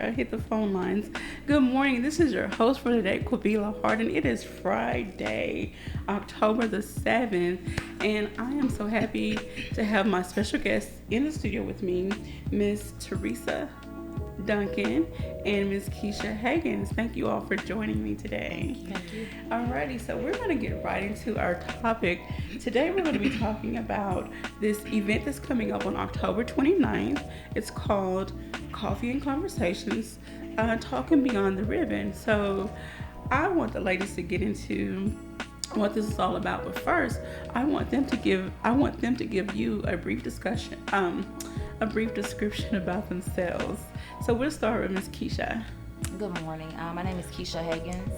I hit the phone lines. Good morning. This is your host for today, Quabila Hart, and it is Friday, October the 7th. And I am so happy to have my special guest in the studio with me, Miss Teresia, Duncan, and Miss Kesha Haggins. Thank you all for joining me today. Thank you. Alrighty, so we're going to get right into our topic. Today we're going to be talking about this event that's coming up on October 29th. It's called Coffee and Conversations, Talking Beyond the Ribbon. So I want the ladies to get into what this is all about, but first I want them to give you a brief discussion, a brief description about themselves. So we'll start with Miss Kesha. Good morning. My name is Kesha Haggins.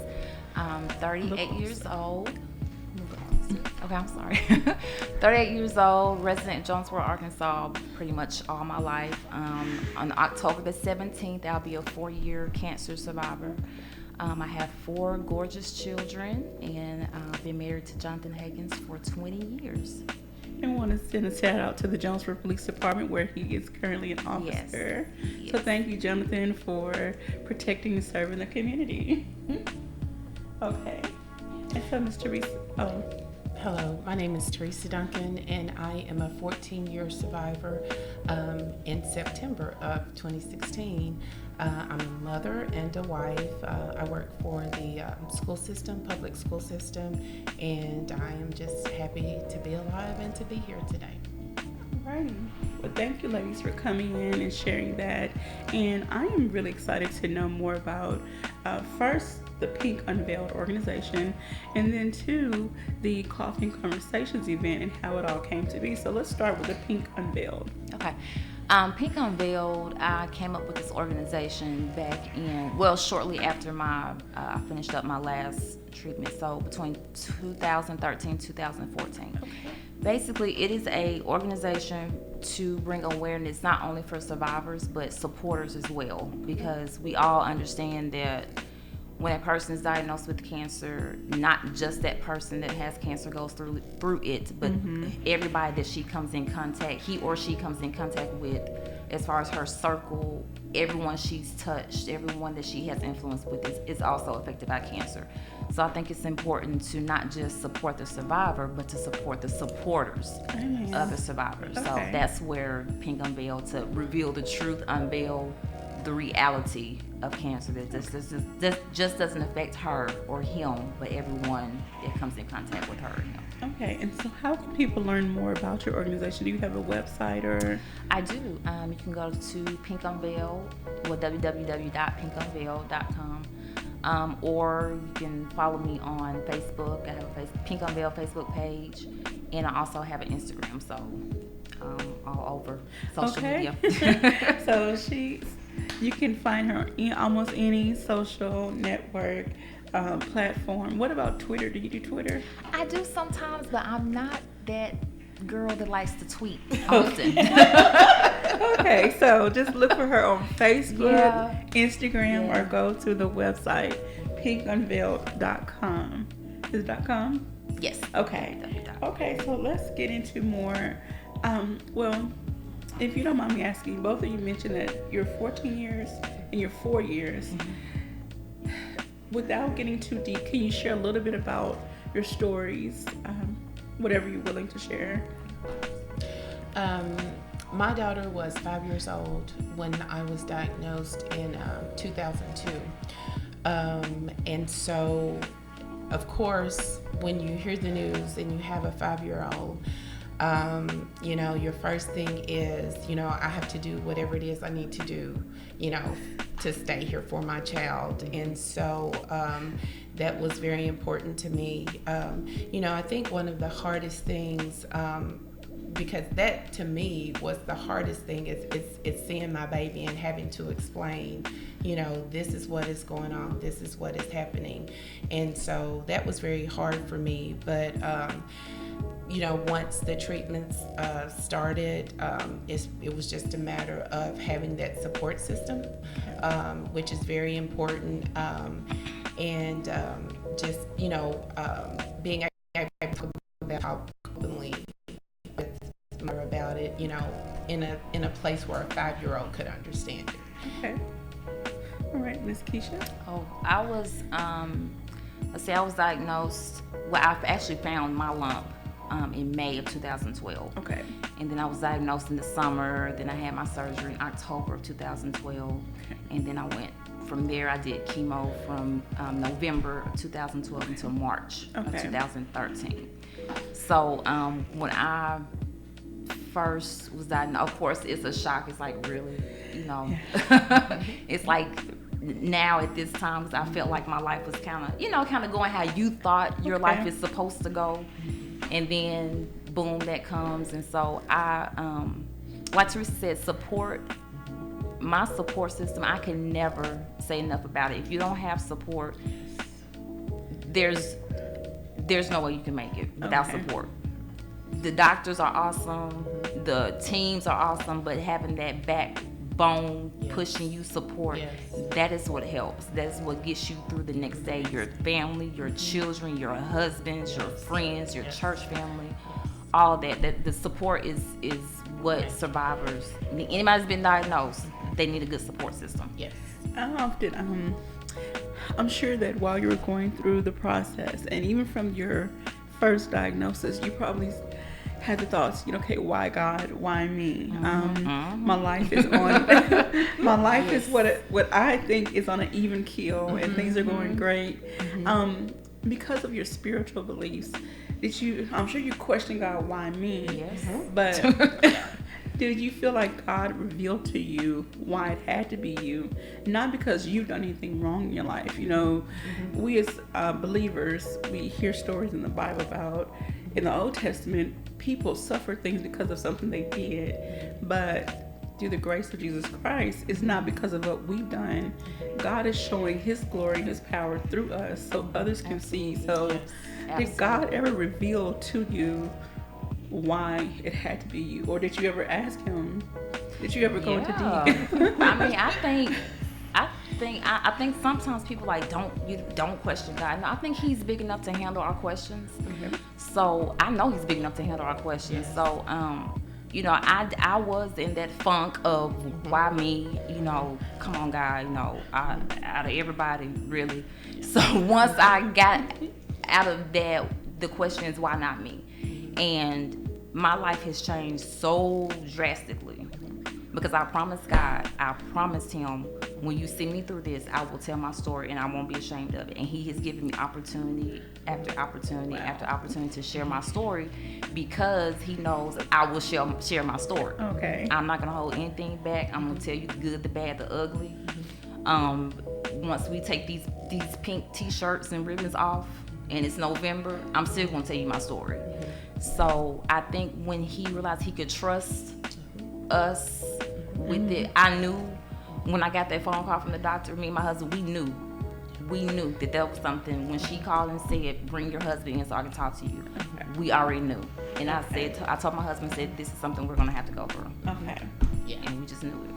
I'm 38 years old. Okay, I'm sorry. 38 years old, resident in Jonesboro, Arkansas, pretty much all my life. On October the 17th, I'll be a 4-year cancer survivor. I have 4 gorgeous children, and I've been married to Jonathan Haggins for 20 years. And want to send a shout out to the Jonesboro Police Department where he is currently an officer. Yes. So thank you, Jonathan, for protecting and serving the community. Okay. And so, Ms. Teresa, Hello, my name is Teresia Duncan, and I am a 14-year survivor. In September of 2016, I'm a mother and a wife. I work for the school system, public school system, and I am just happy to be alive and to be here today. right. Well, thank you, ladies, for coming in and sharing that. And I am really excited to know more about, first, the Pink Unveiled organization, and then, two, the Coffee and Conversations event and how it all came to be. So let's start with the Pink Unveiled. Okay. Pink Unveiled, I came up with this organization back in, shortly after I finished up my last treatment, so between 2013 2014. Okay. Basically, it is a organization to bring awareness not only for survivors, but supporters as well, because we all understand that when a person is diagnosed with cancer, not just that person that has cancer goes through it, but everybody that he or she comes in contact with, as far as her circle, everyone she's touched, everyone that she has influence with is also affected by cancer. So I think it's important to not just support the survivor, but to support the supporters of the survivors. Okay. So that's where Pink Unveiled, to reveal the truth, unveil the reality of cancer, that this just doesn't affect her or him, but everyone that comes in contact with her or him. Okay, and so how can people learn more about your organization? Do you have a website or? I do. You can go to Pink Unveil, www.pinkunveil.com, or you can follow me on Facebook. I have a Pink Unveil Facebook page, and I also have an Instagram, so all over social media. So you can find her in almost any social network platform. What about Twitter? Do you do Twitter? I do sometimes, but I'm not that girl that likes to tweet often. Okay, so just look for her on Facebook, Instagram, or Yeah. go to the website pinkunveiled.com. Is it .com? Yes. Okay. Okay, so let's get into more. If you don't mind me asking, both of you mentioned that you're 14 years and you're 4 years. Without getting too deep, can you share a little bit about your stories, whatever you're willing to share? My daughter was 5 years old when I was diagnosed in 2002. And so, of course, when you hear the news and you have a 5-year-old, your first thing is, I have to do whatever it is I need to do, to stay here for my child. And so that was very important to me. I think one of the hardest things, because that to me was the hardest thing, is seeing my baby and having to explain, this is what is going on, this is what is happening. And so that was very hard for me. But once the treatments started, it was just a matter of having that support system, which is very important, and just being able to talk about how openly about it, in a place where a 5-year-old could understand it. Okay. Miss Kesha? Oh, I was, let's see, I was diagnosed, well, I actually found my lump in May of 2012. Okay. And then I was diagnosed in the summer. Then I had my surgery in October of 2012. Okay. And then I went from there. I did chemo from November of 2012 until March of Okay. 2013. So when I first was diagnosed, of course, it's a shock. It's like, really, you know, it's like now at this time, 'cause I felt like my life was kind of going how you thought your life is supposed to go. And then boom, that comes. And so I, like Teresia said, my support system, I can never say enough about it. If you don't have support, there's no way you can make it without support. The doctors are awesome, the teams are awesome, but having that backbone pushing you support, that is what helps. That's what gets you through the next day. Your family, your children, your husbands, your friends, your church family, all that the support is what survivors need. Anybody that's been diagnosed, they need a good support system. Yes. I often, I'm sure that while you were going through the process, and even from your first diagnosis, you probably had the thoughts, okay, why God, why me? My life is on, my life is what I think is on an even keel, and things are going great. Because of your spiritual beliefs, I'm sure you questioned God, why me? Yes. But did you feel like God revealed to you why it had to be you? Not because you've done anything wrong in your life. We as believers, we hear stories in the Bible about, in the Old Testament, people suffer things because of something they did. But through the grace of Jesus Christ, it's not because of what we've done. God is showing his glory, his power through us so others can see. So did God ever reveal to you why it had to be you? Or did you ever ask him? Did you ever go into deep? I mean, I think sometimes people don't question God. No, I think he's big enough to handle our questions. So I know he's big enough to handle our questions. So I was in that funk of why me, come on God, out of everybody really. So once I got out of that, the question is why not me? And my life has changed so drastically because I promised God, I promised him, when you see me through this, I will tell my story and I won't be ashamed of it. And he has given me opportunity after opportunity after opportunity to share my story because he knows I will share my story. Okay. I'm not gonna hold anything back. I'm gonna tell you the good, the bad, the ugly. Once we take these pink t-shirts and ribbons off and it's November, I'm still gonna tell you my story. So I think when he realized he could trust us with it, I knew when I got that phone call from the doctor, me and my husband, we knew that was something. When she called and said, bring your husband in so I can talk to you, we already knew. And I told my husband, this is something we're gonna have to go through. Okay. Yeah. And we just knew it.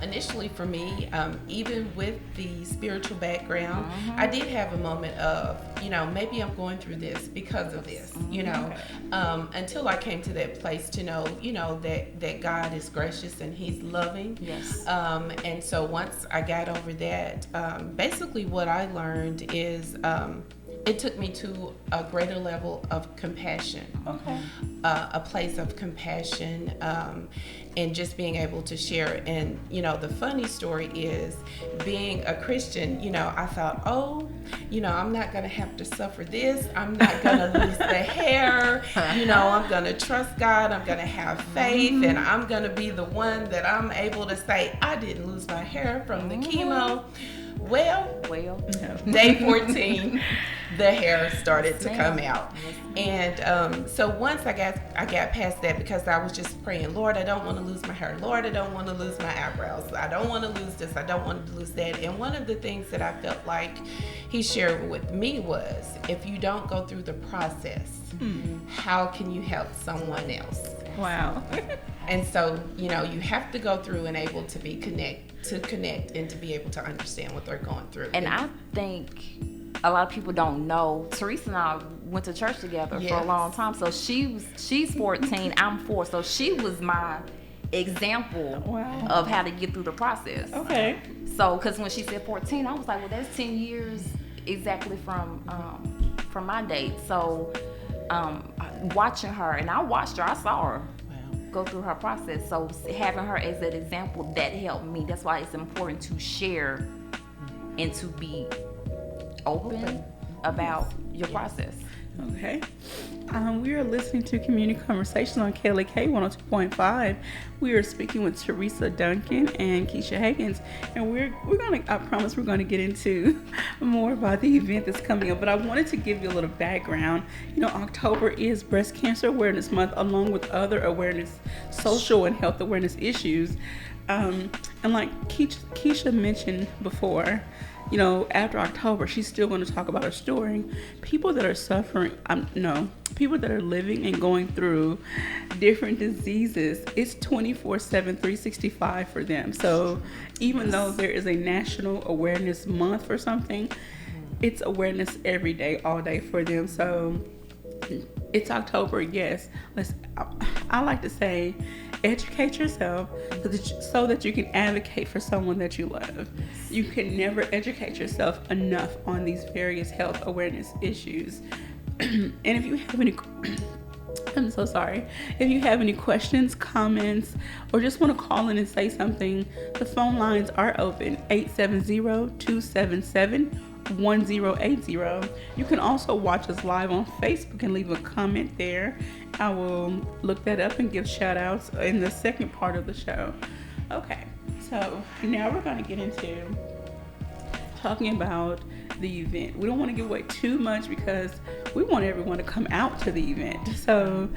Initially for me, even with the spiritual background, I did have a moment of, maybe I'm going through this because of this, until I came to that place to know, that God is gracious and he's loving. Yes. And so once I got over that, basically what I learned is, it took me to a greater level of compassion. Okay. A place of compassion, and just being able to share. And the funny story is, being a Christian, I thought, I'm not gonna have to suffer this. I'm not gonna lose the hair. I'm gonna trust God. I'm gonna have faith, and I'm gonna be the one that I'm able to say, I didn't lose my hair from the chemo. Well, day 14, the hair started to come out. And so once I got past that, because I was just praying, Lord, I don't want to lose my hair. Lord, I don't want to lose my eyebrows. I don't want to lose this. I don't want to lose that. And one of the things that I felt like he shared with me was, if you don't go through the process, how can you help someone else? Wow. And so, you have to go through and able to connect and to be able to understand what they're going through. And I think a lot of people don't know, Teresia and I went to church together for a long time. So she's 14, I'm 4. So she was my example Wow. of how to get through the process. Okay. So, because when she said 14, I was like, well, that's 10 years exactly from my date. So, watching her, and I watched her, I saw her go through her process. So, having her as an example, that helped me. That's why it's important to share and to be open about your process. Okay. We are listening to Community Conversations on KLAK 102.5. We are speaking with Teresia Duncan and Kesha Haggins, and we're gonna, I promise we're gonna get into more about the event that's coming up, but I wanted to give you a little background. You know, October is Breast Cancer Awareness Month, along with other awareness, social and health awareness issues. And like Kesha mentioned before, you know, after October, she's still going to talk about her story. People that are suffering, people that are living and going through different diseases, it's 24/7, 365 for them. So even though there is a National Awareness Month for something, it's awareness every day, all day for them. So it's October, yes. I like to say, educate yourself so that you can advocate for someone that you love. You can never educate yourself enough on these various health awareness issues. And if you have any, I'm so sorry. If you have any questions, comments, or just want to call in and say something, the phone lines are open, 870-277-1080. You can also watch us live on Facebook and leave a comment there. I will look that up and give shout outs in the second part of the show. Okay, so now we're going to get into talking about the event. We don't want to give away too much because we want everyone to come out to the event. So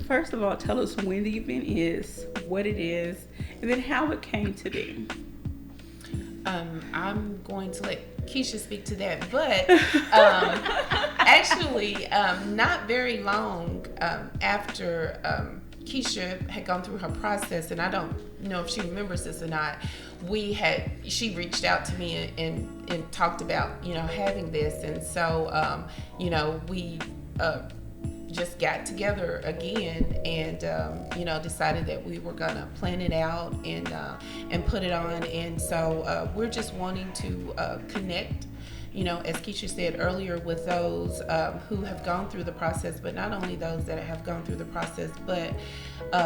first of all, tell us when the event is, what it is, and then how it came to be. I'm going to let Kesha speak to that, but actually, not very long after Kesha had gone through her process, and I don't know if she remembers this or not, she reached out to me and talked about, you know, having this, and so, you know, we just got together again and you know, decided that we were gonna plan it out and put it on. And so we're just wanting to connect, you know, as Kesha said earlier, with those who have gone through the process, but not only those that have gone through the process, but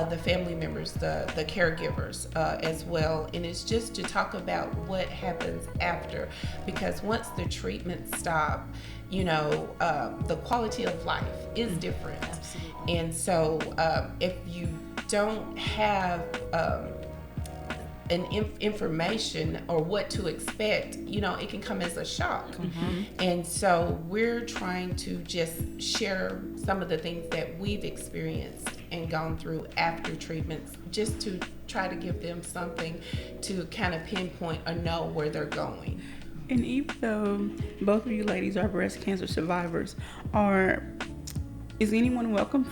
the family members, the caregivers as well. And it's just to talk about what happens after, because once the treatment stops, you know, the quality of life is different. Absolutely. And so if you don't have information or what to expect, you know, it can come as a shock. Mm-hmm. And so we're trying to just share some of the things that we've experienced and gone through after treatments, just to try to give them something to kind of pinpoint or know where they're going. And even though both of you ladies are breast cancer survivors, is anyone welcome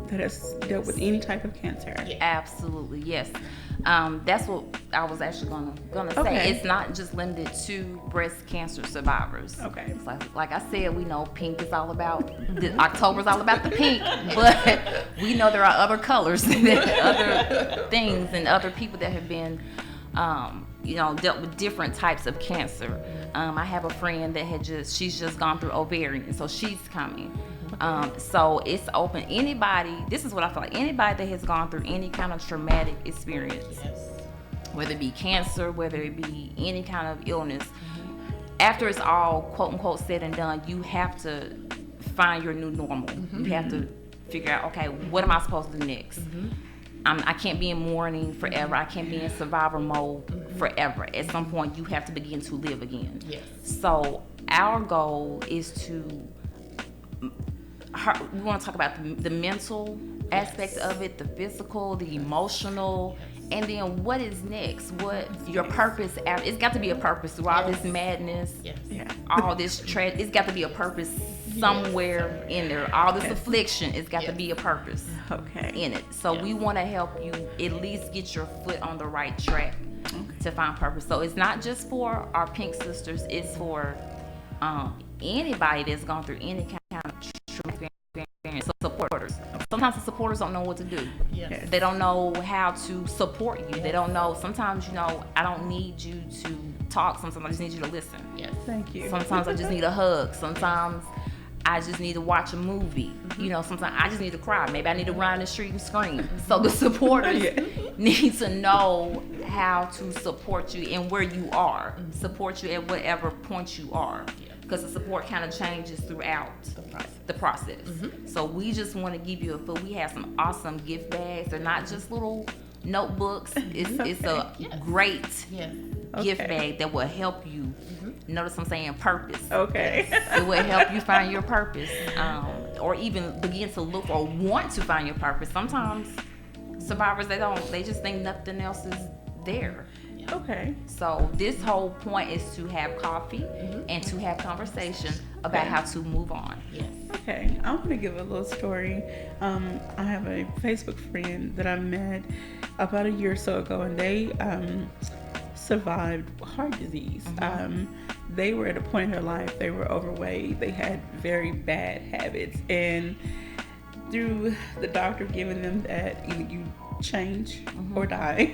that has dealt with any type of cancer? Yeah. Absolutely, yes. That's what I was actually gonna say. Okay. It's not just limited to breast cancer survivors. Okay. It's like I said, we know pink is all about October's all about the pink, but we know there are other colors, other things, and other people that have been, you know, dealt with different types of cancer. I have a friend that she's just gone through ovarian, so she's coming. So it's open. Anybody, this is what I feel like, anybody that has gone through any kind of traumatic experience, whether it be cancer, whether it be any kind of illness, after it's all quote unquote said and done, you have to find your new normal. You have to figure out, okay, what am I supposed to do next? I can't be in mourning forever. I can't be in survivor mode forever. At some point, you have to begin to live again. Yes. So our goal is to, we want to talk about the mental aspect of it, the physical, the emotional, and then what is next? What your purpose? It's got to be a purpose through all this madness, all this tragedy. It's got to be a purpose somewhere in there. All this affliction, it's got to be a purpose in it. So we want to help you at least get your foot on the right track to find purpose. So it's not just for our pink sisters. It's for anybody that's gone through any kind of traumatic experience. Supporters. Sometimes sometimes the supporters don't know what to do. Yes. They don't know how to support you. Yes. They don't know. Sometimes, I don't need you to talk. Sometimes I just need you to listen. Yes. Thank you. Sometimes I just need a hug. Sometimes I just need to watch a movie. Sometimes I just need to cry. Maybe I need to run the street and scream. So the supporters need to know how to support you and where you are. Support you at whatever point you are. Because the support kind of changes throughout the process. So we just want to give you a feel. We have some awesome gift bags. They're not just little notebooks. It's a great gift bag that will help you. Notice I'm saying purpose. Okay. It will help you find your purpose, or even begin to look or want to find your purpose. Sometimes survivors, they just think nothing else is there. Okay. So this whole point is to have coffee and to have conversation about how to move on. Yes. Okay, I want to give a little story. I have a Facebook friend that I met about a year or so ago, and they survived heart disease. They were at a point in their life, they were overweight, they had very bad habits, and through the doctor giving them that either you change or die,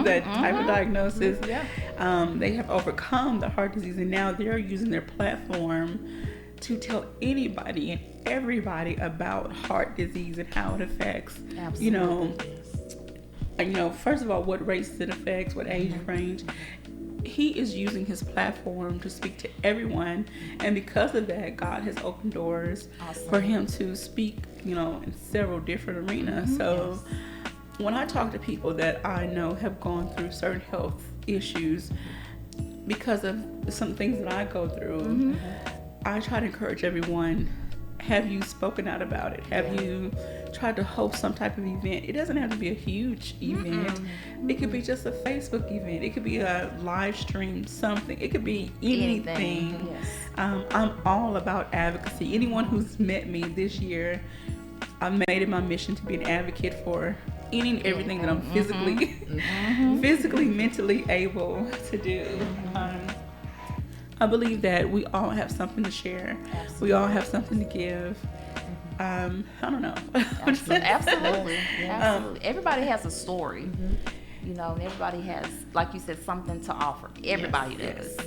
that type of diagnosis, they have overcome the heart disease, and now they're using their platform to tell anybody and everybody about heart disease and how it affects, first of all, what race it affects, what age range. He is using his platform to speak to everyone, and because of that, God has opened doors for him to speak, in several different arenas. So when I talk to people that I know have gone through certain health issues because of some things that I go through, I try to encourage everyone, have you spoken out about it? Have you tried to host some type of event? It doesn't have to be a huge event. It could be just a Facebook event. It could be a live stream, something. It could be anything. Yes. I'm all about advocacy. Anyone who's met me this year, I've made it my mission to be an advocate for any and everything that I'm physically, mentally able to do. I believe that we all have something to share. We all have something to give. I don't know. Absolutely. Everybody has a story. And everybody has, like you said, something to offer. Everybody does.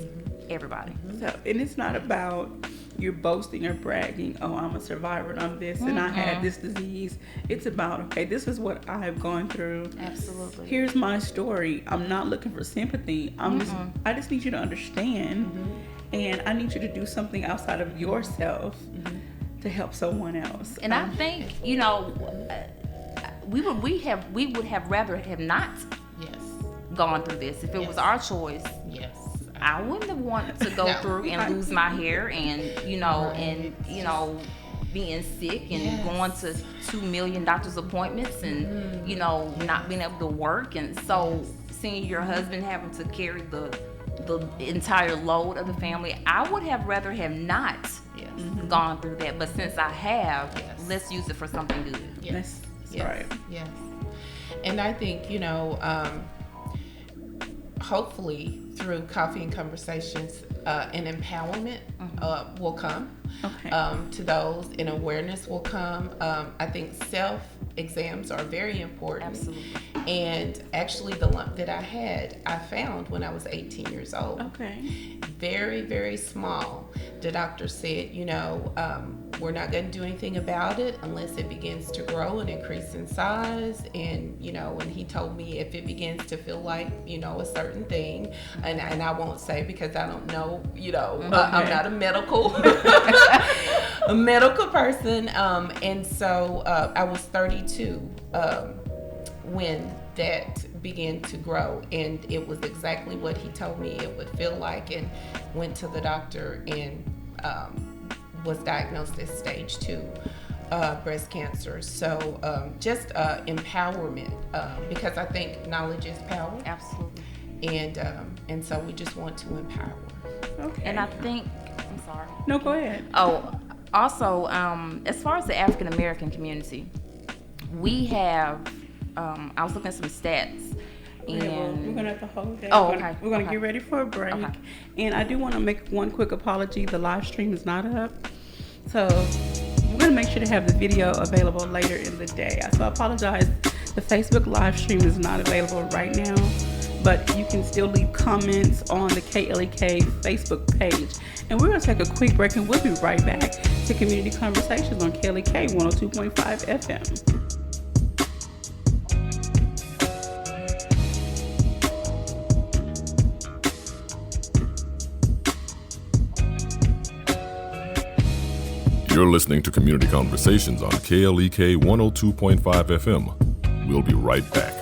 Everybody. So, and it's not about you're boasting or bragging, oh, I'm a survivor and I'm this and I had this disease. It's about, okay, this is what I've gone through. Absolutely. Here's my story. I'm not looking for sympathy. I just need you to understand, and I need you to do something outside of yourself to help someone else. And I think, we would have rather have not gone through this if it was our choice. Yes. I wouldn't have wanted to go through and lose my hair and, being sick and going to 2 million doctor's appointments and, not being able to work. And so seeing your husband having to carry the entire load of the family, I would have rather have not gone through that. But since I have, let's use it for something good. Yes. Right. Yes. And I think, hopefully through Coffee and Conversations, an empowerment will come to those, and awareness will come. I think self-exams are very important. Absolutely. And actually the lump that I found when I was 18 years old. Okay. Very, very small. The doctor said, we're not going to do anything about it unless it begins to grow and increase in size. And, and he told me if it begins to feel like, a certain thing, and I won't say because I don't know, I'm not a medical person. And so I was 32 when that began to grow, and it was exactly what he told me it would feel like, and went to the doctor and was diagnosed as stage 2 breast cancer. So just empowerment, because I think knowledge is power. Absolutely. And so we just want to empower. Okay. And I think, I'm sorry. No, go ahead. Oh, also, as far as the African American community, we have, I was looking at some stats. And we're gonna have to hold that. Okay. We're gonna get ready for a break. Okay. And I do want to make one quick apology. The live stream is not up, so we're going to make sure to have the video available later in the day. So I apologize. The Facebook live stream is not available right now, but you can still leave comments on the KLEK Facebook page. And we're going to take a quick break, and we'll be right back to Community Conversations on KLEK 102.5 FM. You're listening to Community Conversations on KLEK 102.5 FM. We'll be right back.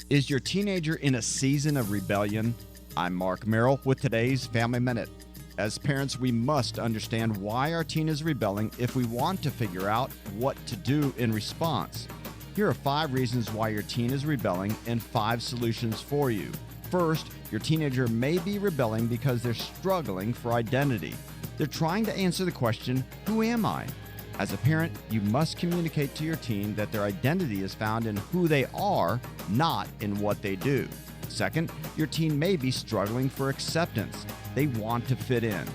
Is your teenager in a season of rebellion? I'm Mark Merrill with today's Family Minute. As parents, we must understand why our teen is rebelling if we want to figure out what to do in response. Here are 5 reasons why your teen is rebelling and 5 solutions for you. First, your teenager may be rebelling because they're struggling for identity. They're trying to answer the question, who am I? As a parent, you must communicate to your teen that their identity is found in who they are, not in what they do. Second, your teen may be struggling for acceptance. They want to fit in.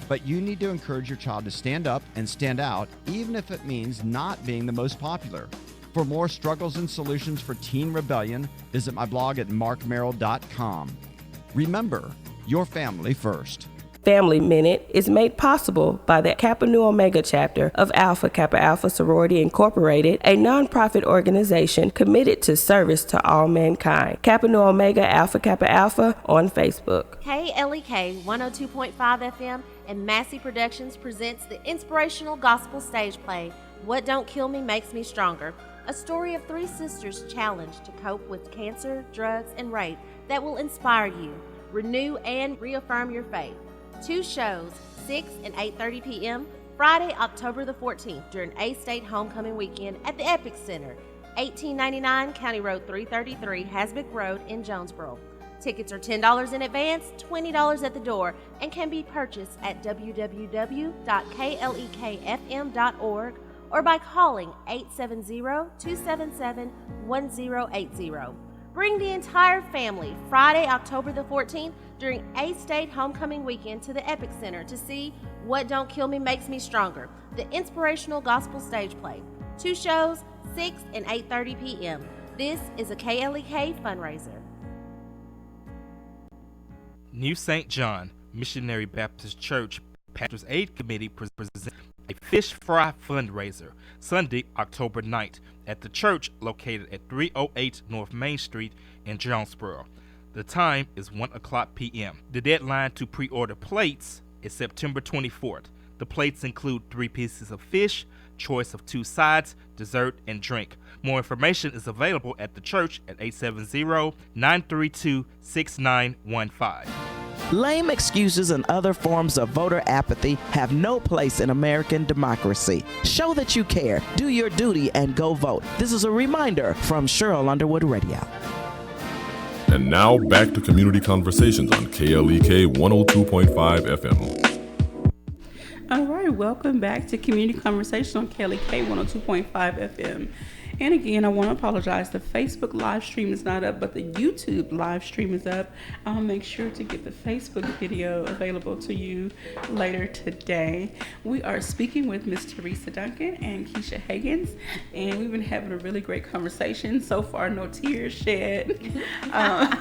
But you need to encourage your child to stand up and stand out, even if it means not being the most popular. For more struggles and solutions for teen rebellion, visit my blog at markmerrill.com. Remember, your family first. Family Minute is made possible by the Kappa Nu Omega chapter of Alpha Kappa Alpha Sorority Incorporated, a nonprofit organization committed to service to all mankind. Kappa Nu Omega Alpha Kappa Alpha on Facebook. KLEK 102.5 FM and Massey Productions presents the inspirational gospel stage play, What Don't Kill Me Makes Me Stronger. A story of 3 sisters challenged to cope with cancer, drugs, and rape that will inspire you, renew, and reaffirm your faith. 2 shows, 6 and 8:30 p.m., Friday, October the 14th, during A-State Homecoming Weekend at the Epic Center, 1899 County Road 333, Hasbrook Road in Jonesboro. Tickets are $10 in advance, $20 at the door, and can be purchased at www.klekfm.org or by calling 870-277-1080. Bring the entire family Friday, October the 14th during A-State Homecoming Weekend to the Epic Center to see What Don't Kill Me Makes Me Stronger, the inspirational gospel stage play. 2 shows, 6 and 8:30 p.m. This is a KLEK fundraiser. New St. John Missionary Baptist Church Pastor's Aid Committee presents a fish fry fundraiser Sunday, October 9th at the church located at 308 North Main Street in Jonesboro. The time is 1 o'clock p.m. The deadline to pre-order plates is September 24th. The plates include 3 pieces of fish, choice of 2 sides, dessert, and drink. More information is available at the church at 870-932-6915. Lame excuses and other forms of voter apathy have no place in American democracy. Show that you care, do your duty, and go vote. This is a reminder from Cheryl Underwood Radio. And now back to Community Conversations on KLEK 102.5 FM. All right, welcome back to Community Conversation on KLEK 102.5 FM. And again, I want to apologize. The Facebook live stream is not up, but the YouTube live stream is up. I'll make sure to get the Facebook video available to you later today. We are speaking with Miss Teresia Duncan and Kesha Haggins, and we've been having a really great conversation. So far, no tears shed. I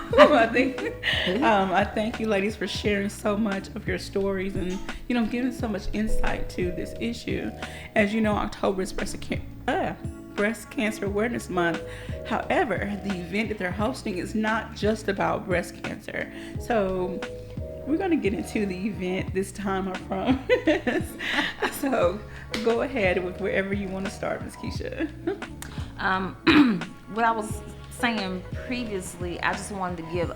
thank you ladies for sharing so much of your stories and, giving so much insight to this issue. As you know, October is Breast Cancer Awareness Month. However, the event that they're hosting is not just about breast cancer. So we're going to get into the event this time, I promise. So go ahead with wherever you want to start, Ms. Kesha. What I was saying previously, I just wanted to give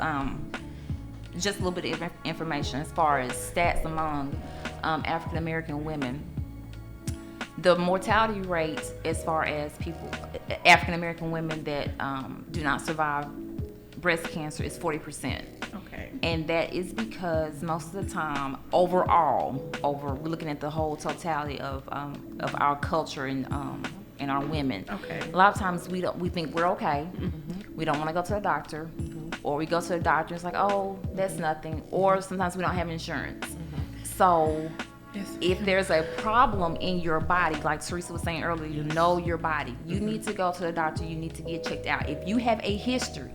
just a little bit of information as far as stats among African American women. The mortality rate as far as African American women that do not survive breast cancer is 40%. Okay. And that is because most of the time, we're looking at the whole totality of our culture and our women. Okay. A lot of times we think we're okay. Mm-hmm. We don't want to go to a doctor. Mm-hmm. or we go to the doctor and it's like, oh, that's nothing, or sometimes we don't have insurance. So if there's a problem in your body, like Teresa was saying earlier, you know your body, you need to go to the doctor, you need to get checked out. If you have a history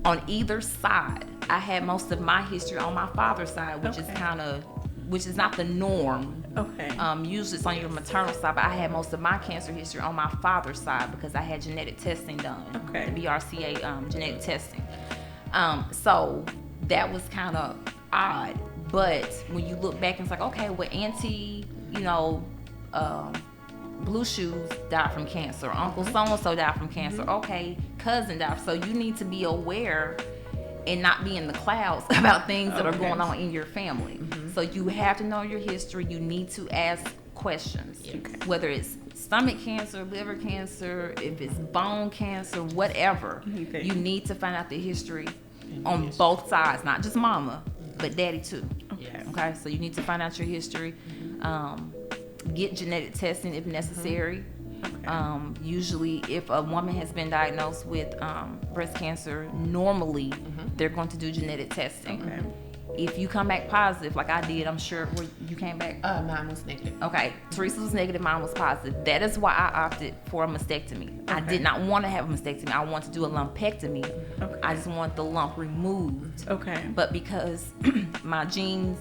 on either side, I had most of my history on my father's side, which is not the norm. Usually it's on your maternal side, but I had most of my cancer history on my father's side because I had genetic testing done, the BRCA genetic testing. So that was kind of odd. But when you look back, it's like, okay, well, Auntie, Blue Shoes died from cancer. Uncle so-and-so died from cancer. Okay, cousin died. So you need to be aware and not be in the clouds about things that are going on in your family. So you have to know your history. You need to ask questions, whether it's stomach cancer, liver cancer, if it's bone cancer, whatever. You need to find out the history on both sides, not just mama, but daddy too. Okay, so you need to find out your history. Get genetic testing if necessary. Usually if a woman has been diagnosed with breast cancer, normally they're going to do genetic testing. If you come back positive, like I did, I'm sure you came back. Mine was negative. Okay, Teresa was negative, mine was positive. That is why I opted for a mastectomy. I did not want to have a mastectomy. I wanted to do a lumpectomy. I just want the lump removed. But because my genes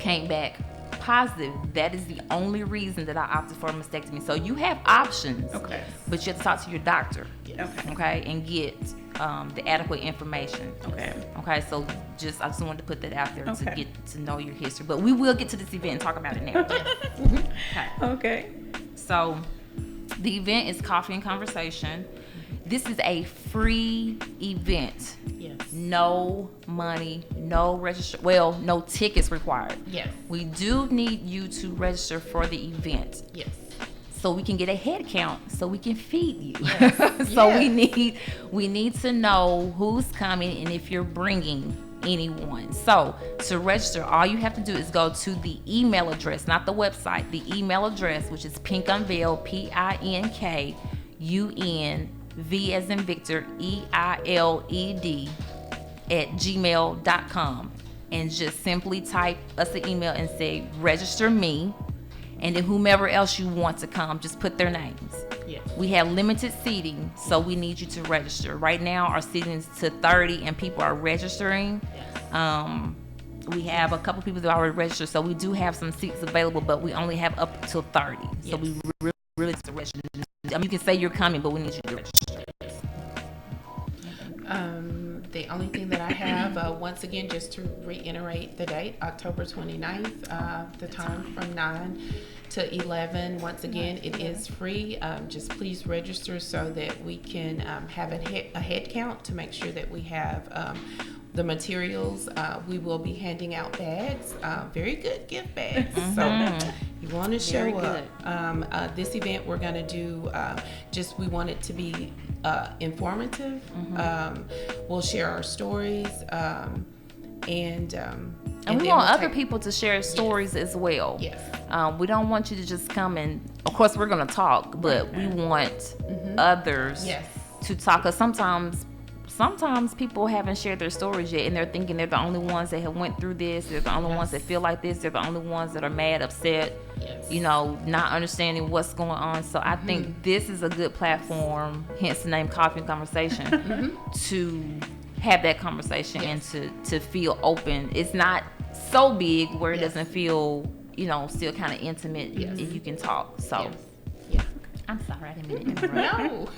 came back positive, that is the only reason that I opted for a mastectomy. So you have options, but you have to talk to your doctor, and get the adequate information. Okay. So I just wanted to put that out there to get to know your history. But we will get to this event and talk about it now. So the event is Coffee and Conversation. This is a free event. No money, no no tickets required. We do need you to register for the event. So we can get a head count, so we can feed you. So we need to know who's coming and if you're bringing anyone. So to register, all you have to do is go to the email address, not the website, the email address, which is pinkunveil, PINKUNV as in Victor, EILED @gmail.com, and just simply type us an email and say register me, and then whomever else you want to come, just put their names. We have limited seating, so we need you to register. Right now our seating is to 30 and people are registering. We have a couple people that already registered, so we do have some seats available, but we only have up till 30. So we really need to register. You can say you're coming, but we need you to register. The only thing that I have, once again, just to reiterate the date, October 29th, the time from 9 to 11. Once again, it is free. Just please register so that we can have a head count to make sure that we have the materials. We will be handing out bags, very good gift bags. So you want to show up. This event we're going to do, we want it to be informative. We'll share our stories, and we want other people to share stories as well. We don't want you to just come and, of course, we're going to talk, but we want others to talk. Because sometimes people haven't shared their stories yet, and they're thinking they're the only ones that have went through this. They're the only ones that feel like this. They're the only ones that are mad, upset, not understanding what's going on. So I think this is a good platform, hence the name Coffee and Conversation, to have that conversation and to feel open. It's not so big where it doesn't feel, still kind of intimate, and you can talk. So I'm sorry, I didn't mean to interrupt. No,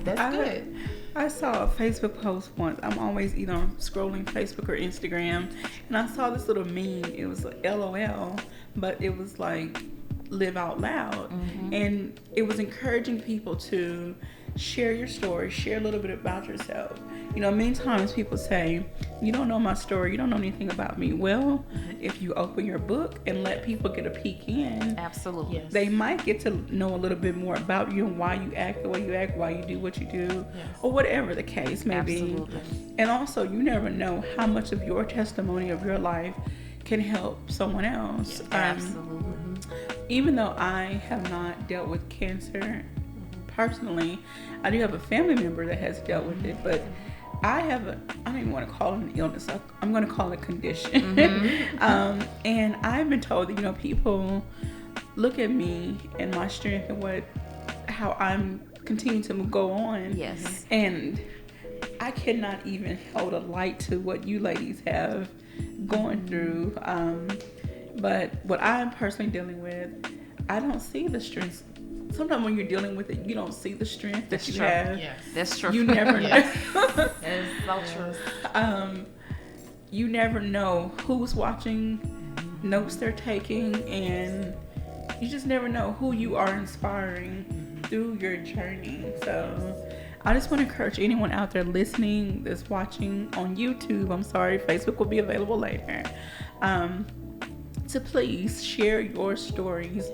that's good. I saw a Facebook post once. I'm always either scrolling Facebook or Instagram, and I saw this little meme. It was like LOL, but it was like live out loud. And it was encouraging people to share your story, share a little bit about yourself. Many times people say, you don't know my story, you don't know anything about me. Well, if you open your book and let people get a peek in, absolutely, they might get to know a little bit more about you and why you act the way you act, why you do what you do, or whatever the case may be. And also, you never know how much of your testimony of your life can help someone else. Absolutely. Even though I have not dealt with cancer personally, I do have a family member that has dealt with it, but I don't even want to call it an illness. I'm going to call it a condition. Mm-hmm. And I've been told that, people look at me and my strength and how I'm continuing to go on. Yes. And I cannot even hold a light to what you ladies have going through. But what I'm personally dealing with, I don't see the strength. Sometimes when you're dealing with it, you don't see the strength that you have. Yes. That's true. You never know. That's so true. You never know who's watching, notes they're taking, and you just never know who you are inspiring through your journey. So I just want to encourage anyone out there listening, that's watching on YouTube. I'm sorry, Facebook will be available later. To please share your stories.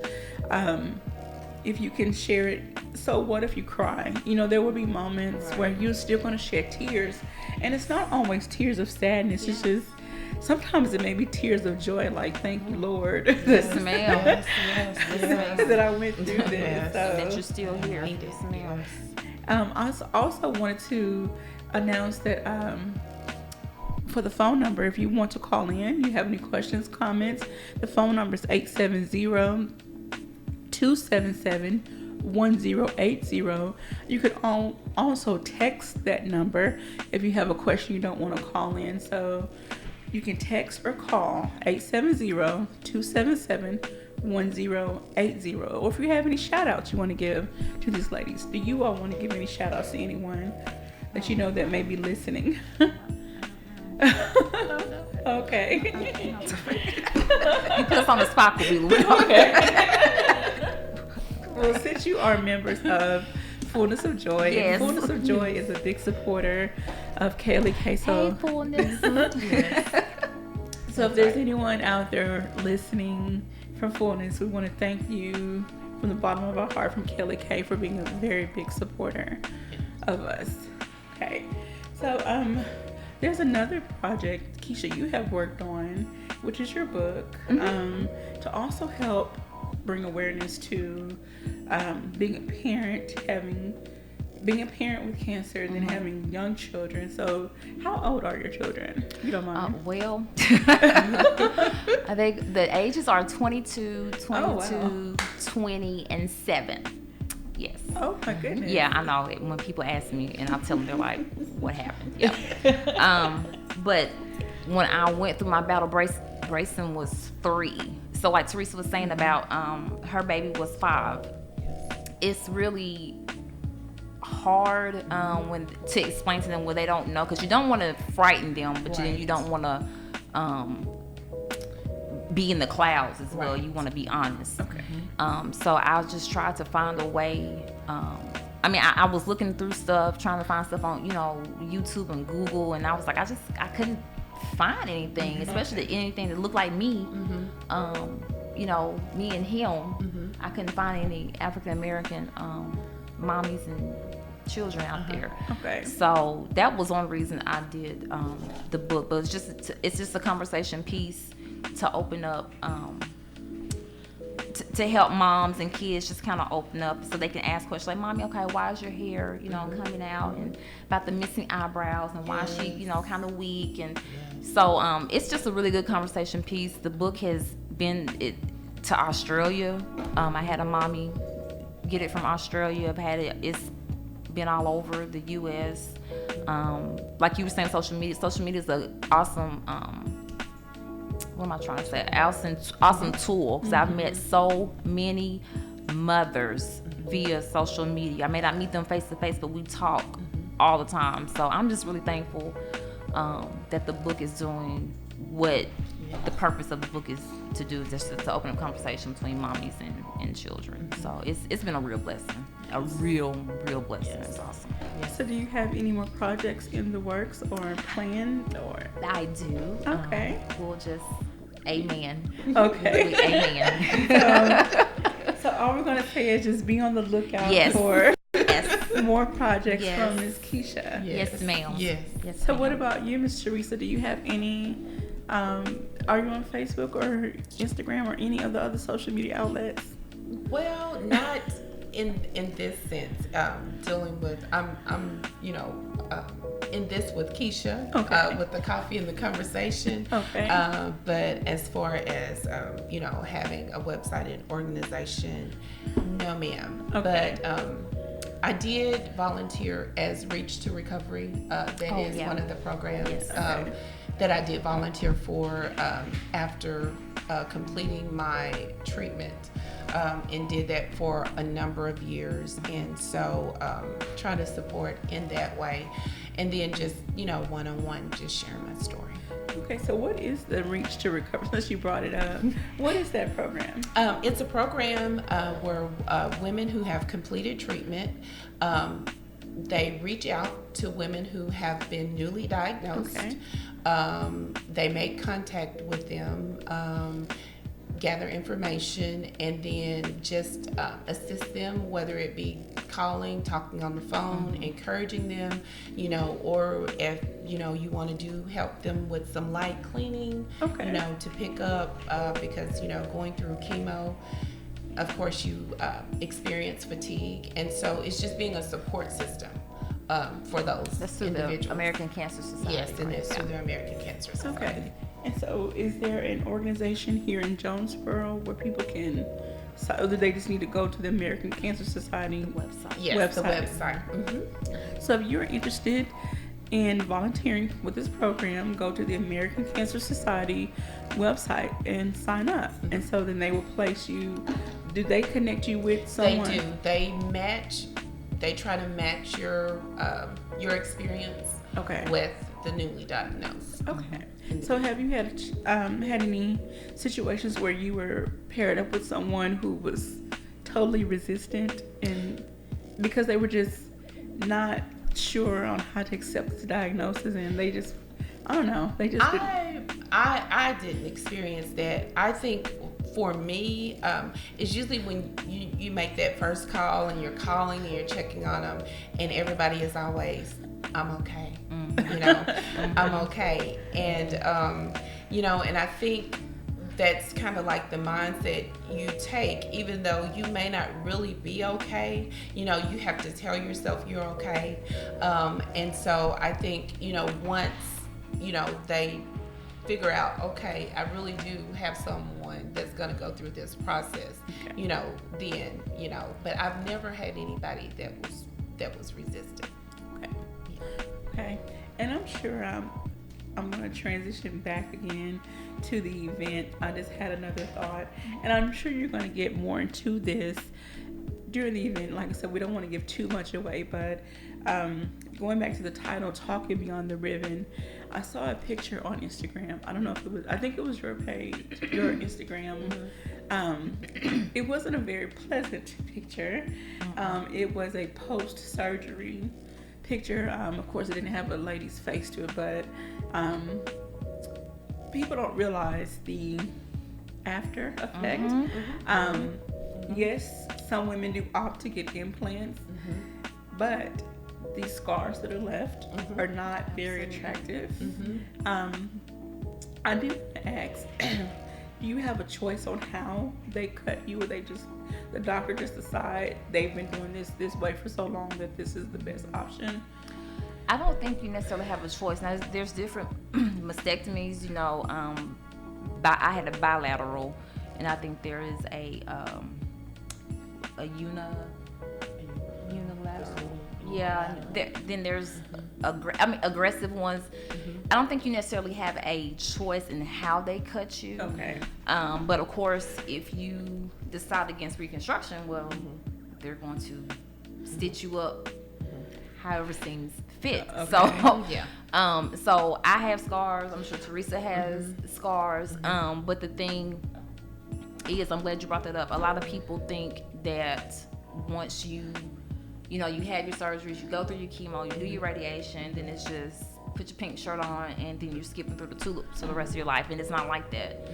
If you can share it, so what if you cry? There will be moments where you're still going to shed tears. And it's not always tears of sadness. It's just, sometimes it may be tears of joy, like, thank you, Lord. Yes, ma'am. That I went through this. Yes. That you're still here. Yes, ma'am. I also wanted to announce that for the phone number, if you want to call in, you have any questions, comments, the phone number is 870-277-1080. You could also text that number if you have a question you don't want to call in. So you can text or call 870-277-1080. Or if you have any shout outs you want to give to these ladies. Do you all want to give any shout outs to anyone that you know that may be listening? Okay. You put us on the spot, we Okay. Well, since you are members of Fullness of Joy, yes. and Fullness of Joy is a big supporter of Kesha. So, hey, Fullness. So if there's anyone out there listening from Fullness, we want to thank you from the bottom of our heart from Kesha for being a very big supporter of us. Okay. So there's another project, Kesha, you have worked on, which is your book, to also help bring awareness to being a parent with cancer, and then having young children. So how old are your children, if you don't mind? I think the ages are 22, 20, and 7. Yes. Oh my goodness. Yeah, I know. When people ask me and I tell them, they're like, what happened? Yeah. But when I went through my battle, Brayson was 3. So like Teresa was saying about her baby was 5. It's really hard when to explain to them what they don't know, because you don't want to frighten them, but then you don't want to be in the clouds as well. You want to be honest. Okay. So I just tried to find a way. I was looking through stuff, trying to find stuff on YouTube and Google, and I was like, I couldn't find anything, especially anything that looked like me. Me and him. I couldn't find any African American mommies and children out there. Okay. So that was one reason I did the book, but it's just a conversation piece to open up, to help moms and kids just kind of open up so they can ask questions like, Mommy, okay, why is your hair, coming out, and about the missing eyebrows, and why is she, kind of weak, and so it's just a really good conversation piece. The book has been to Australia. I had a mommy get it from Australia. I've had it. It's been all over the U.S. Like you were saying, social media. Social media is an awesome. What am I trying to say? Awesome tool, because I've met so many mothers via social media. I may not meet them face to face, but we talk all the time. So I'm just really thankful that the book is doing what the purpose of the book is to do, just to open up conversation between mommies and children. So it's been a real blessing, a real blessing. Yes. It's awesome. So do you have any more projects in the works or planned, or? I do. Okay. We'll just amen. Okay. Amen. So all we're going to say is just be on the lookout for more projects from Ms. Kesha. Yes, ma'am. Yes. So what about you, Ms. Teresa? Do you have any, are you on Facebook or Instagram or any of the other social media outlets? Well, not in this sense. Dealing with, I'm in this with Kesha, Okay. with the coffee and the conversation. Okay. But as far as having a website and organization, no, ma'am. Okay. But I did volunteer as Reach to Recovery. That is one of the programs that I did volunteer for after completing my treatment. And did that for a number of years, and so try to support in that way, and then just one-on-one, just sharing my story. Okay, so what is the Reach to Recovery? Since you brought it up, what is that program? It's a program where women who have completed treatment, they reach out to women who have been newly diagnosed. Okay. They make contact with them, gather information, and then just assist them, whether it be calling, talking on the phone, encouraging them, or if you want to help them with some light cleaning, Okay. To pick up, because going through chemo, of course you experience fatigue, and so it's just being a support system for those That's through individuals. the American Cancer Society. Yes, and right? it's through the American Cancer Society. Okay. And so, is there an organization here in Jonesboro where people can, or do they just need to go to the American Cancer Society Website. Yes, the website? website. So, if you're interested in volunteering with this program, go to the American Cancer Society website and sign up. And so then they will place you. Do they connect you with someone? They do. They try to match your experience with the newly diagnosed. Okay. So have you had any situations where you were paired up with someone who was totally resistant, and because they were just not sure on how to accept the diagnosis, and they just, I don't know, they just I didn't experience that. I think for me, it's usually when you make that first call and you're calling and you're checking on them, and everybody is always, I'm okay. I'm okay. And, and I think that's kind of like the mindset you take, even though you may not really be okay, you have to tell yourself you're okay. And so I think, once, they figure out, okay, I really do have someone that's going to go through this process, then, but I've never had anybody that was resistant. Okay. And I'm sure I'm going to transition back again to the event. I just had another thought, and I'm sure you're going to get more into this during the event. Like I said, we don't want to give too much away, but going back to the title, Talking Beyond the Ribbon, I saw a picture on Instagram. I don't know if it was, I think it was your page, your Instagram. It wasn't a very pleasant picture. It was a post-surgery picture. Of course, it didn't have a lady's face to it, but people don't realize the after effect. Yes, some women do opt to get implants, but these scars that are left are not very attractive. I do want to ask, do you have a choice on how they cut you, or the doctor just decide they've been doing this way for so long that this is the best option? I don't think you necessarily have a choice. Now, there's different mastectomies. I had a bilateral, and I think there is a unilateral. Yeah. Then there's aggressive ones. I don't think you necessarily have a choice in how they cut you. Okay. But of course, if you decide against reconstruction, well, they're going to stitch you up however seems fit. Okay. So so I have scars. I'm sure Teresia has scars. But the thing is, I'm glad you brought that up. A lot of people think that once you have your surgeries, you go through your chemo, you do your radiation, then it's just put your pink shirt on and then you're skipping through the tulips for the rest of your life, and it's not like that.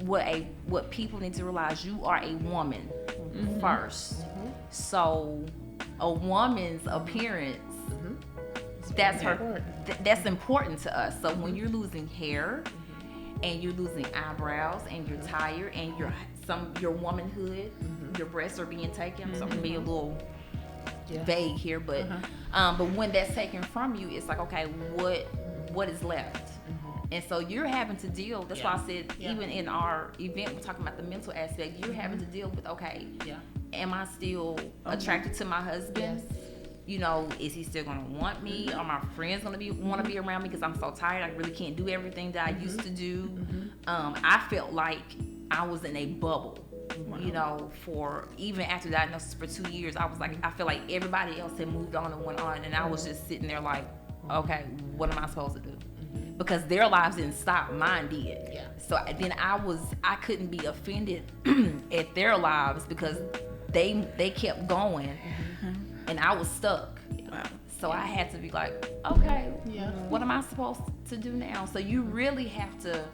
What people need to realize, you are a woman first. So a woman's appearance, that's important to us. So when you're losing hair and you're losing eyebrows and you're tired and your womanhood, your breasts are being taken. So I'm gonna be a little vague here, but when that's taken from you, it's like, okay, what is left? And so you're having to deal. That's why I said, even in our event, we're talking about the mental aspect. You're having to deal with, okay, am I still attracted to my husband? Yes. You know, is he still gonna want me? Are my friends gonna want to be around me because I'm so tired? I really can't do everything that I used to do. I felt like I was in a bubble. You know, for even after diagnosis for 2 years, I was like, I feel like everybody else had moved on and went on, and I was just sitting there like, okay, what am I supposed to do? Because their lives didn't stop, mine did. So then I couldn't be offended at their lives because they kept going, and I was stuck. So I had to be like, okay, what am I supposed to do now? So you really have to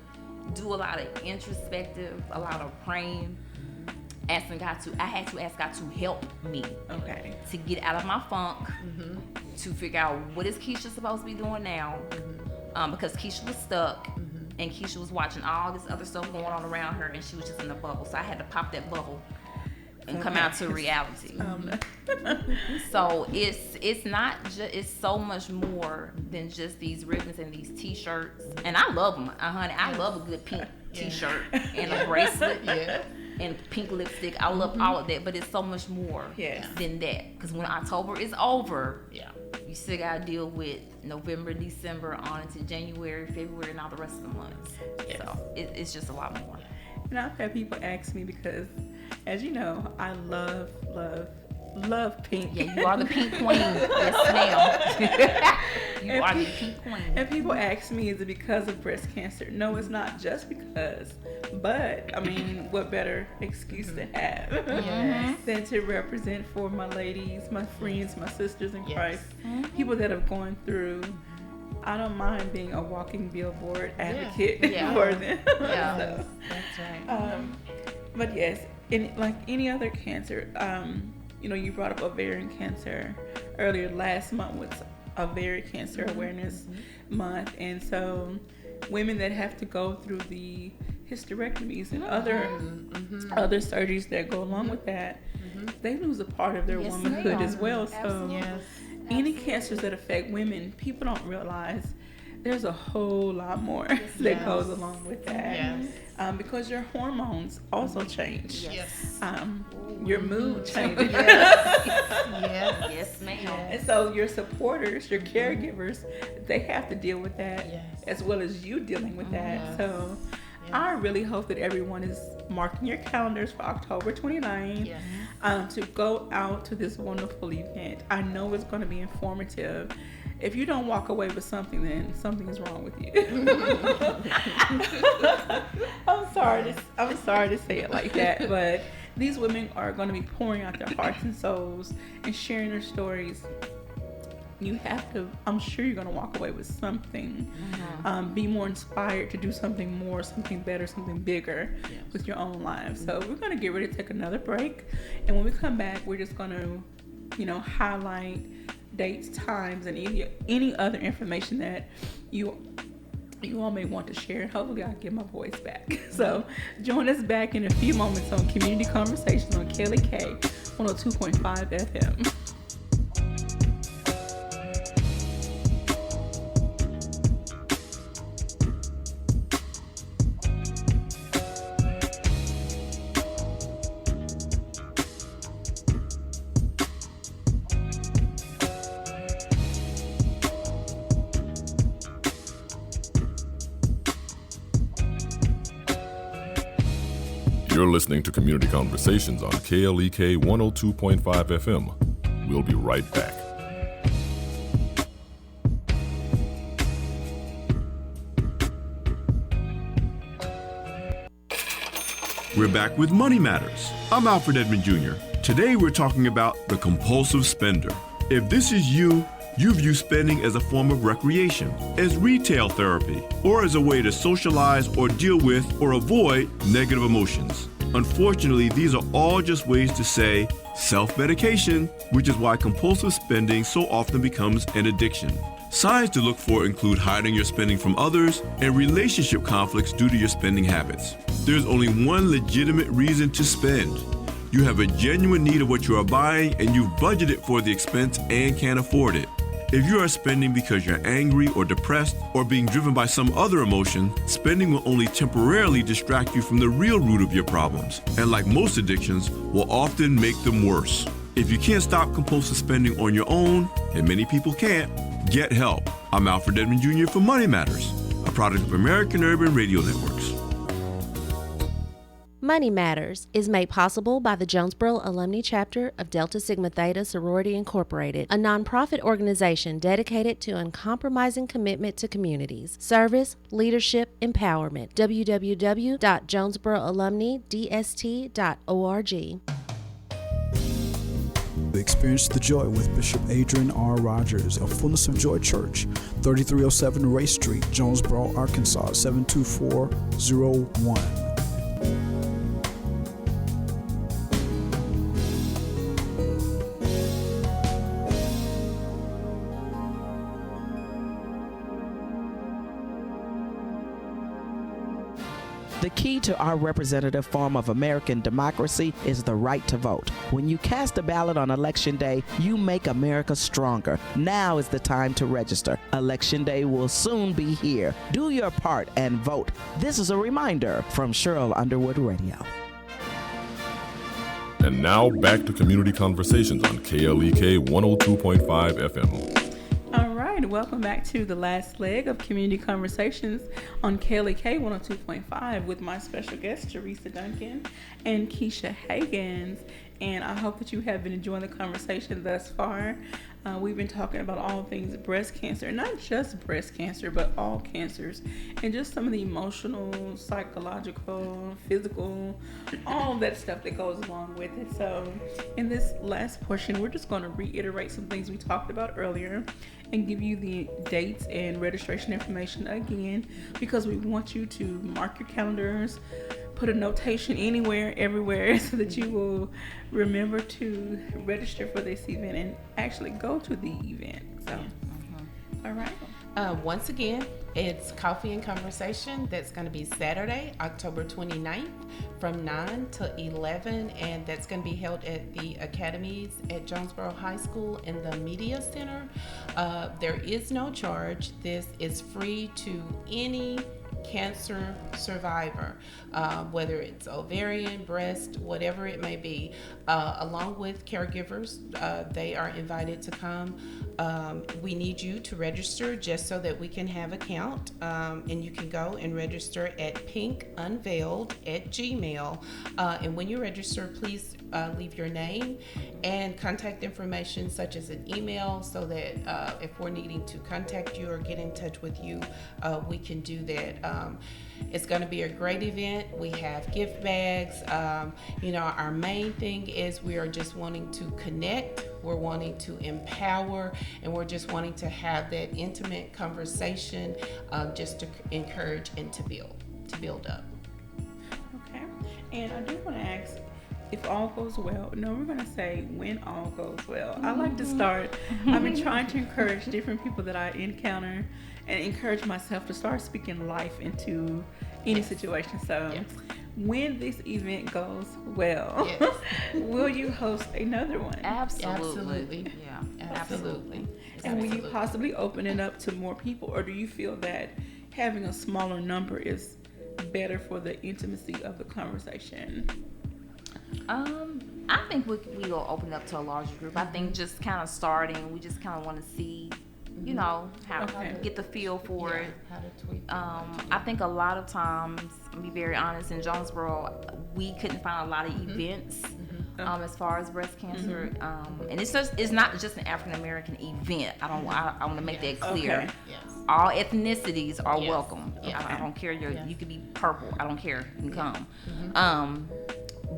do a lot of introspective, a lot of praying, asking God I had to ask God to help me. To get out of my funk, to figure out what is Kesha supposed to be doing now. Because Kesha was stuck, and Kesha was watching all this other stuff going on around her, and she was just in a bubble. So I had to pop that bubble and come out to reality. So it's not just, it's so much more than just these ribbons and these t-shirts. And I love them, honey. I love a good pink t-shirt and a bracelet and pink lipstick. I love all of that, but it's so much more than that. Because when October is over, you still gotta deal with November, December, on into January, February, and all the rest of the months. So it's just a lot more. And I've had people ask me because, as you know, I love pink. Yeah, you are the pink queen. Yes, ma'am. You are the pink queen. And people ask me, is it because of breast cancer? No, it's not just because. But, I mean, what better excuse to have than to represent for my ladies, my friends, my sisters in Christ, people that have gone through. I don't mind being a walking billboard advocate for them. So, that's right. But yes, like any other cancer, you know, you brought up ovarian cancer earlier. Last month was Ovarian Cancer Awareness Month, and so women that have to go through the hysterectomies and other surgeries that go along with that, they lose a part of their womanhood as well. So any cancers that affect women, people don't realize there's a whole lot more that goes along with that. Because your hormones also change. Your mood changes. Yes, ma'am. And so your supporters, your caregivers, they have to deal with that as well as you dealing with that. So I really hope that everyone is marking your calendars for October 29th to go out to this wonderful event. I know it's going to be informative. If you don't walk away with something, then something is wrong with you. I'm sorry to say it like that, but these women are going to be pouring out their hearts and souls and sharing their stories. You have to, I'm sure you're going to walk away with something. Be more inspired to do something more, something better, something bigger with your own lives. So we're going to get ready to take another break. And when we come back, we're just going to, you know, highlight dates, times, and any other information that you all may want to share. And hopefully I'll get my voice back. So join us back in a few moments on Community Conversations on KLEK 102.5 FM. You're listening to Community Conversations on KLEK 102.5 FM. We'll be right back. We're back with Money Matters. I'm Alfred Edmond Jr. Today we're talking about the compulsive spender. If this is you view spending as a form of recreation, as retail therapy, or as a way to socialize or deal with or avoid negative emotions. Unfortunately, these are all just ways to say self-medication, which is why compulsive spending so often becomes an addiction. Signs to look for include hiding your spending from others and relationship conflicts due to your spending habits. There's only one legitimate reason to spend. You have a genuine need of what you are buying, and you've budgeted for the expense and can't afford it. If you are spending because you're angry or depressed or being driven by some other emotion, spending will only temporarily distract you from the real root of your problems, and like most addictions, will often make them worse. If you can't stop compulsive spending on your own, and many people can't, get help. I'm Alfred Edmond Jr. for Money Matters, a product of American Urban Radio Networks. Money Matters is made possible by the Jonesboro Alumni Chapter of Delta Sigma Theta Sorority Incorporated, a nonprofit organization dedicated to uncompromising commitment to communities, service, leadership, empowerment. www.jonesboroalumnidst.org. Experience the joy with Bishop Adrian R. Rogers of Fullness of Joy Church, 3307 Ray Street, Jonesboro, Arkansas, 72401. The key to our representative form of American democracy is the right to vote. When you cast a ballot on Election Day, you make America stronger. Now is the time to register. Election Day will soon be here. Do your part and vote. This is a reminder from Cheryl Underwood Radio. And now back to Community Conversations on KLEK 102.5 FM. All right, welcome back to the last leg of Community Conversations on KLEK 102.5 with my special guests, Teresia Duncan and Kesha Haggins. And I hope that you have been enjoying the conversation thus far. We've been talking about all things breast cancer, not just breast cancer, but all cancers, and just some of the emotional, psychological, physical, all of that stuff that goes along with it. So in this last portion, we're just going to reiterate some things we talked about earlier and give you the dates and registration information again, because we want you to mark your calendars, put a notation anywhere, everywhere, so that you will remember to register for this event and actually go to the event. So, all right. Once again, it's Coffee and Conversation. That's going to be Saturday, October 29th from 9 to 11, and that's going to be held at the Academies at Jonesboro High School in the Media Center. There is no charge. This is free to any cancer survivor, whether it's ovarian, breast, whatever it may be, along with caregivers. They are invited to come. We need you to register just so that we can have a count, and you can go and register at pinkunveiled@gmail. And when you register, please leave your name and contact information such as an email, so that if we're needing to contact you or get in touch with you, we can do that. It's going to be a great event. We have gift bags. Our main thing is we are just wanting to connect. We're wanting to empower, and we're just wanting to have that intimate conversation, just to encourage and to build up. Okay. And I do want to ask, if all goes well. No, we're going to say when all goes well. I like to start. I've been trying to encourage different people that I encounter and encourage myself to start speaking life into any situation. So when this event goes well, will you host another one? Absolutely. Yeah, absolutely. And will you possibly open it up to more people, or do you feel that having a smaller number is better for the intimacy of the conversation? I think we will open up to a larger group. I think just kind of starting, we just kind of want to see, how to get the feel for it. How to tweak. I think a lot of times, to be very honest, in Jonesboro, we couldn't find a lot of events as far as breast cancer, and it's not just an African American event. I want to make that clear. Okay. Yes. All ethnicities are welcome. Yes. I don't care. You could be purple. I don't care. You can come.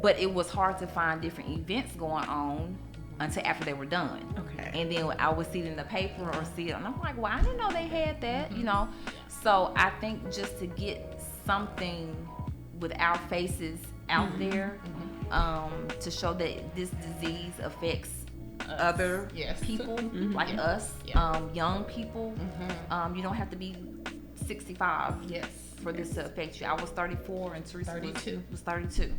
But it was hard to find different events going on until after they were done. Okay. And then I would see it in the paper or see it, and I'm like, well, I didn't know they had that, So I think just to get something with our faces out there, to show that this disease affects other people like us, young people. You don't have to be 65. Yes. for this to affect you. I was 34 and Teresa 32. was 32.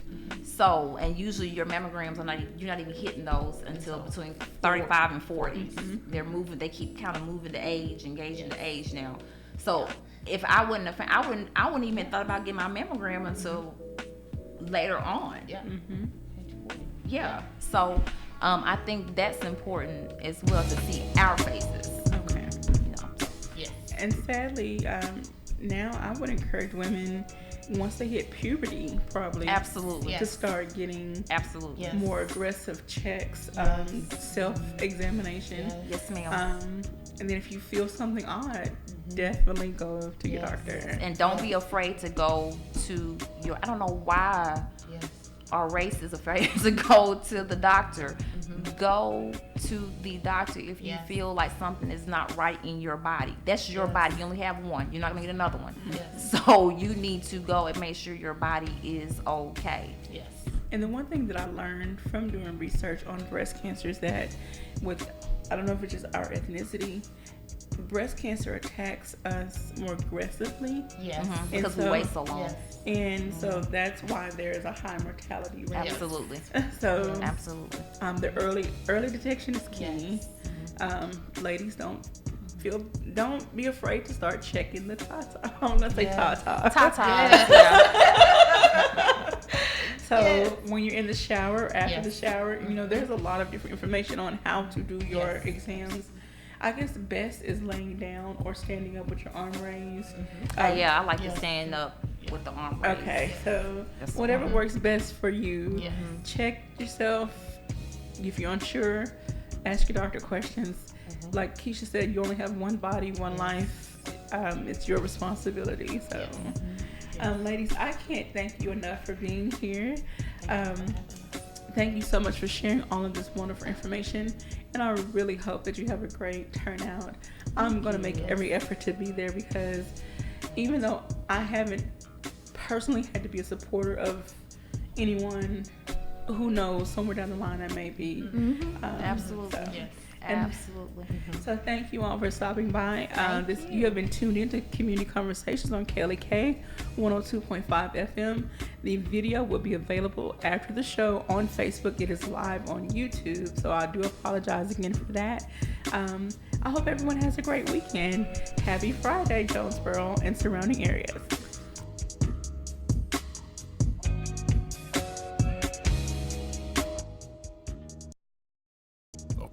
So, and usually your mammograms you're not even hitting those until between 35 and 40. Mm-hmm. They're moving. They keep kind of moving the age, engaging the age now. So if I wouldn't even thought about getting my mammogram until later on. Yeah. Yeah. So I think that's important as well to see our faces. Okay. You know. Yes. And sadly, now I would encourage women once they hit puberty, probably Absolutely. to start getting Absolutely. Yes. more aggressive checks, self-examination. Yes, ma'am. And then if you feel something odd, definitely go to your doctor. And don't be afraid to go to I don't know why our race is afraid to go to the doctor. Go to the doctor if you feel like something is not right in your body. That's your body. You only have one. You're not going to get another one. So you need to go and make sure your body is okay. Yes. And the one thing that I learned from doing research on breast cancer is that I don't know if it's just our ethnicity, breast cancer attacks us more aggressively. Yes. Because we wait so long. Yes. And so that's why there is a high mortality rate. Absolutely. So Absolutely. the early detection is key. Ladies, don't be afraid to start checking the tata. I'm gonna say tata. So when you're in the shower, after the shower, there's a lot of different information on how to do your exams. I guess best is laying down or standing up with your arm raised. I like to stand up with the arm raised. Okay, so whatever works best for you. Check yourself. If you're unsure, ask your doctor questions. Like Kesha said, you only have one body, one life. It's your responsibility. So, ladies, I can't thank you enough for being here. Thank you so much for sharing all of this wonderful information, and I really hope that you have a great turnout. I'm going to make every effort to be there because even though I haven't personally had to be a supporter of anyone, who knows, somewhere down the line I may be. Absolutely. So. Yes. Absolutely. So thank you all for stopping by. You have been tuned into Community Conversations on KLEK 102.5 FM. The video will be available after the show on Facebook. It is live on YouTube, so I do apologize again for that. I hope everyone has a great weekend. Happy Friday, Jonesboro and surrounding areas.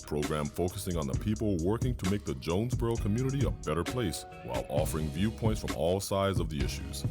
Program focusing on the people working to make the Jonesboro community a better place while offering viewpoints from all sides of the issues.